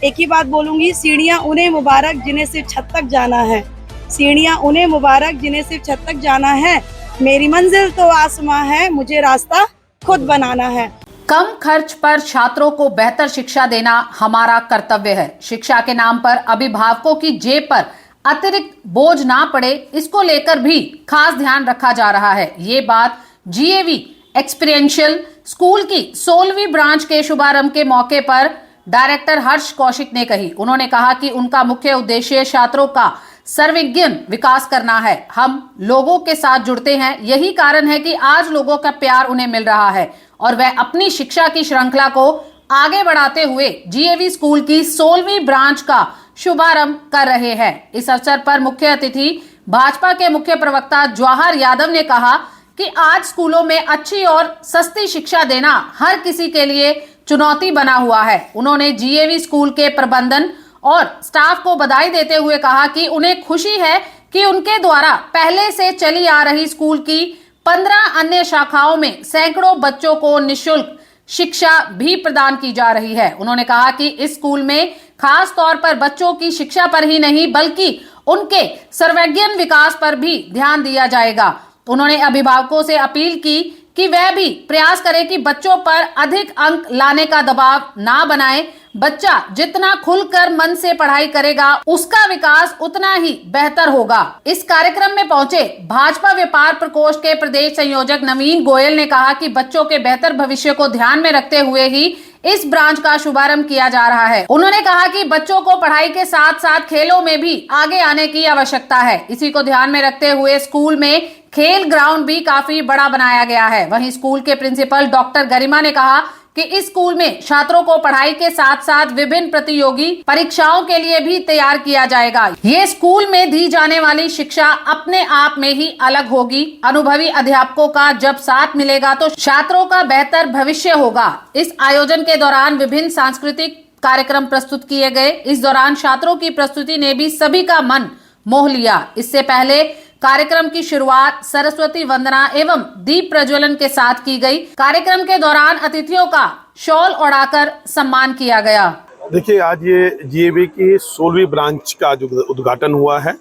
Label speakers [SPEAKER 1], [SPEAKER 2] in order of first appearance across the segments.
[SPEAKER 1] एक ही बात बोलूंगी, सीढ़ियां उन्हें मुबारक जिन्हें सिर्फ छत तक जाना है। सीढ़ियां उन्हें मुबारक जिन्हें सिर्फ छत तक जाना है। मेरी मंजिल तो आसमां है, मुझे रास्ता खुद बनाना है।
[SPEAKER 2] कम खर्च पर छात्रों को बेहतर शिक्षा देना हमारा कर्तव्य है। शिक्षा के नाम पर अभिभावकों की जेब पर अतिरिक्त बोझ ना पड़े, इसको लेकर भी खास ध्यान रखा जा रहा है। ये बात जीएवी एक्सपीरियंशियल स्कूल की 16वीं ब्रांच के शुभारंभ के मौके पर डायरेक्टर हर्ष कौशिक ने कही। उन्होंने कहा कि उनका मुख्य उद्देश्य छात्रों का सर्वज्ञ विकास करना है। हम लोगों के साथ जुड़ते हैं, यही कारण है कि आज लोगों का प्यार उन्हें मिल रहा है और वह अपनी शिक्षा की श्रृंखला को आगे बढ़ाते हुए जीएवी स्कूल की 16वीं ब्रांच का शुभारंभ कर रहे हैं। इस अवसर पर मुख्य अतिथि भाजपा के मुख्य प्रवक्ता जवाहर यादव ने कहा कि आज स्कूलों में अच्छी और सस्ती शिक्षा देना हर किसी के लिए चुनौती बना हुआ है। उन्होंने जीएवी स्कूल के प्रबंधन और स्टाफ को बधाई देते हुए कहा कि उन्हें खुशी है कि उनके द्वारा पहले से चली आ रही स्कूल की 15 अन्य शाखाओं में सैकड़ों बच्चों को निःशुल्क शिक्षा भी प्रदान की जा रही है। उन्होंने कहा कि इस स्कूल में खास तौर पर बच्चों की शिक्षा पर ही नहीं बल्कि उनके सर्वज्ञ विकास पर भी ध्यान दिया जाएगा। उन्होंने अभिभावकों से अपील की कि वह भी प्रयास करें कि बच्चों पर अधिक अंक लाने का दबाव ना बनाएं। बच्चा जितना खुलकर मन से पढ़ाई करेगा उसका विकास उतना ही बेहतर होगा। इस कार्यक्रम में पहुंचे भाजपा व्यापार प्रकोष्ठ के प्रदेश संयोजक नवीन गोयल ने कहा कि बच्चों के बेहतर भविष्य को ध्यान में रखते हुए ही इस ब्रांच का शुभारंभ किया जा रहा है। उन्होंने कहा कि बच्चों को पढ़ाई के साथ साथ खेलों में भी आगे आने की आवश्यकता है। इसी को ध्यान में रखते हुए स्कूल में खेल ग्राउंड भी काफी बड़ा बनाया गया है। वहीं स्कूल के प्रिंसिपल डॉक्टर गरिमा ने कहा कि इस स्कूल में छात्रों को पढ़ाई के साथ साथ विभिन्न प्रतियोगी परीक्षाओं के लिए भी तैयार किया जाएगा। ये स्कूल में दी जाने वाली शिक्षा अपने आप में ही अलग होगी। अनुभवी अध्यापकों का जब साथ मिलेगा तो छात्रों का बेहतर भविष्य होगा। इस आयोजन के दौरान विभिन्न सांस्कृतिक कार्यक्रम प्रस्तुत किए गए। इस दौरान छात्रों की प्रस्तुति ने भी सभी का मन मोह लिया। इससे पहले कार्यक्रम की शुरुआत सरस्वती वंदना एवं दीप प्रज्वलन के साथ की गई। कार्यक्रम के दौरान अतिथियों का शॉल ओढ़ाकर सम्मान किया गया।
[SPEAKER 3] देखिए, आज ये जीएवी की 16वीं ब्रांच का जो उद्घाटन हुआ है,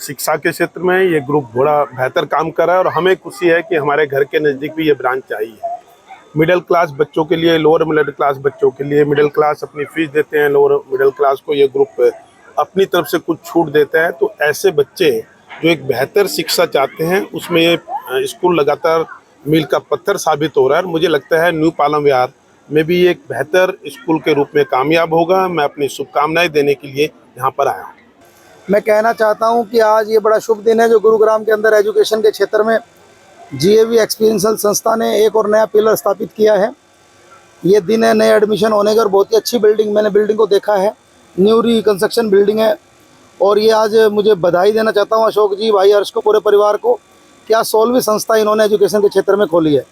[SPEAKER 3] शिक्षा के क्षेत्र में ये ग्रुप बड़ा बेहतर काम कर रहा है और हमें खुशी है कि हमारे घर के नज़दीक भी ये ब्रांच आई है। मिडिल क्लास बच्चों के लिए, लोअर मिडिल क्लास बच्चों के लिए, मिडिल क्लास अपनी फीस देते हैं, लोअर मिडिल क्लास को ये ग्रुप अपनी तरफ से कुछ छूट देता है। तो ऐसे बच्चे जो एक बेहतर शिक्षा चाहते हैं उसमें ये स्कूल लगातार मील का पत्थर साबित हो रहा है। और मुझे लगता है न्यू पालम विहार में भी एक बेहतर स्कूल के रूप में कामयाब होगा। मैं अपनी शुभकामनाएं देने के लिए यहाँ पर आया हूँ।
[SPEAKER 4] मैं कहना चाहता हूँ कि आज ये बड़ा शुभ दिन है जो गुरुग्राम के अंदर एजुकेशन के क्षेत्र में जीएवी एक्सपीरियंशियल संस्था ने एक और नया पिलर स्थापित किया है। ये दिन है नए एडमिशन होने का और बहुत ही अच्छी बिल्डिंग, मैंने बिल्डिंग को देखा है, न्यू रिकंस्ट्रक्शन बिल्डिंग है। और ये आज मुझे बधाई देना चाहता हूँ अशोक जी, भाई हर्ष को, पूरे परिवार को कि आज 16वीं संस्था इन्होंने एजुकेशन के क्षेत्र में खोली है।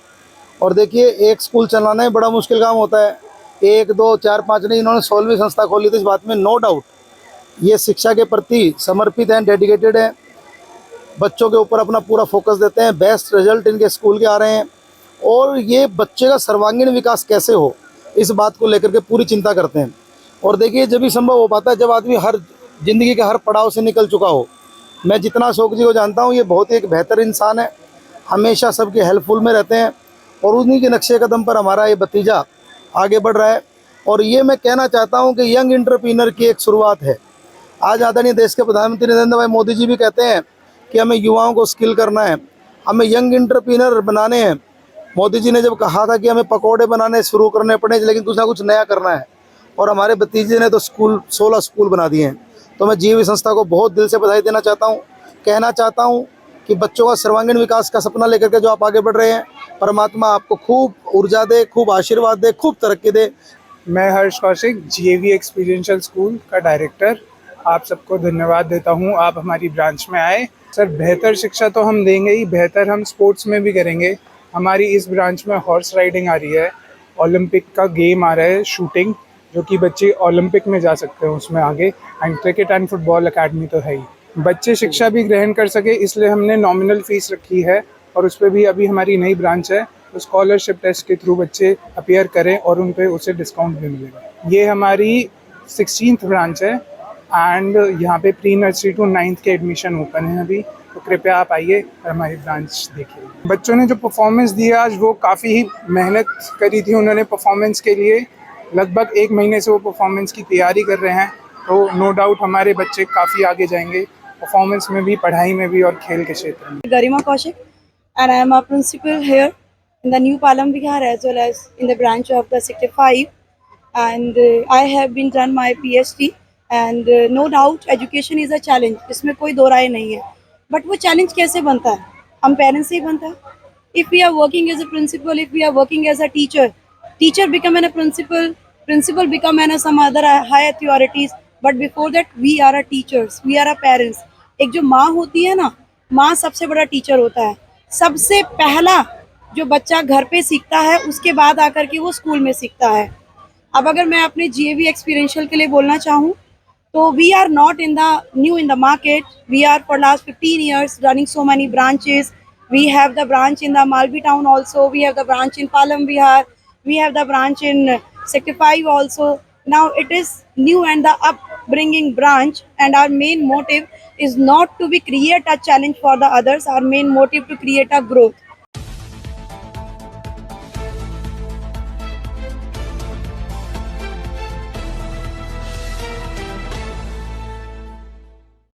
[SPEAKER 4] और देखिए, एक स्कूल चलाना ही बड़ा मुश्किल काम होता है, 1 2 4 5 नहीं, इन्होंने 16वीं संस्था खोली। तो इस बात में नो डाउट ये शिक्षा के प्रति समर्पित हैं, डेडिकेटेड हैं, बच्चों के ऊपर अपना पूरा फोकस देते हैं। बेस्ट रिजल्ट इनके स्कूल के आ रहे हैं और ये बच्चे का सर्वांगीण विकास कैसे हो इस बात को लेकर के पूरी चिंता करते हैं। और देखिए, जब भी संभव हो पाता है जब आदमी हर ज़िंदगी के हर पड़ाव से निकल चुका हो। मैं जितना अशोक जी को जानता हूँ, ये बहुत ही एक बेहतर इंसान है, हमेशा सबके हेल्पफुल में रहते हैं और उन्हीं के नक्शे कदम पर हमारा ये भतीजा आगे बढ़ रहा है। और ये मैं कहना चाहता हूँ कि यंग एंटरप्रेन्योर की एक शुरुआत है। आज आदरणीय देश के प्रधानमंत्री नरेंद्र भाई मोदी जी भी कहते हैं कि हमें युवाओं को स्किल करना है, हमें यंग एंटरप्रेन्योर बनाने हैं। मोदी जी ने जब कहा था कि हमें पकौड़े बनाने शुरू करने पड़े लेकिन कुछ ना कुछ नया करना है, और हमारे भतीजे ने तो 16 स्कूल बना दिए हैं। तो मैं जीएवी संस्था को बहुत दिल से बधाई देना चाहता हूँ। कहना चाहता हूँ कि बच्चों का सर्वांगीण विकास का सपना लेकर के जो आप आगे बढ़ रहे हैं, परमात्मा आपको खूब ऊर्जा दे, खूब आशीर्वाद दे, खूब तरक्की दे।
[SPEAKER 5] मैं हर्ष कौशिक, जीएवी एक्सपीरियंशियल स्कूल का डायरेक्टर, आप सबको धन्यवाद देता हूँ आप हमारी ब्रांच में आए। सर, बेहतर शिक्षा तो हम देंगे ही, बेहतर हम स्पोर्ट्स में भी करेंगे। हमारी इस ब्रांच में हॉर्स राइडिंग आ रही है, ओलंपिक का गेम आ रहा है शूटिंग, जो कि बच्चे ओलंपिक में जा सकते हैं उसमें आगे, and cricket and football academy तो है ही। बच्चे शिक्षा भी ग्रहण कर सके इसलिए हमने नॉमिनल फीस रखी है और उस पर भी अभी हमारी नई ब्रांच है, तो स्कॉलरशिप टेस्ट के थ्रू बच्चे अपीयर करें और उन पे उसे डिस्काउंट भी मिलेगा। ये हमारी 16th ब्रांच है एंड यहाँ पे प्री नर्सरी टू 9th के एडमिशन ओपन है अभी, तो कृपया आप आइए और हमारी ब्रांच देखिए। बच्चों ने जो परफॉर्मेंस दिया आज, वो काफ़ी ही मेहनत करी थी उन्होंने परफॉर्मेंस के लिए। लगभग 1 महीने से वो परफॉर्मेंस की तैयारी कर रहे हैं, तो नो डाउट हमारे बच्चे काफ़ी आगे जाएंगे परफॉर्मेंस में भी, पढ़ाई में भी और खेल के क्षेत्र में।
[SPEAKER 1] Garima Kaushik, and I am a principal here in the New Palam Vihar as well as in the branch of the Sector 5, and I have been done my PhD, and no doubt education is a challenge, इसमें कोई दो राय नहीं है, but वो challenge कैसे बनता है? हम parents से ही बनता है। If we are working as a principal, if we are working as a teacher, teacher become a principal, principal become some other high authorities, but before that we are a teachers, we are a parents। एक जो माँ होती है ना, माँ सबसे बड़ा teacher होता है। सबसे पहला जो बच्चा घर पे सीखता है, उसके बाद आकर के वो स्कूल में सीखता है। अब अगर मैं अपने GAV एक्सपीरियंशियल के लिए बोलना चाहूँ, तो we are not in the new in the market, we are for last 15 years running so many branches। We have the branch in the Malvi town also, we have the branch in Palam Vihar, we have the branch in Sector 5 also। Now it is new and the upbringing branch, and our main motive is not to be create a challenge for the others, our main motive to create a growth।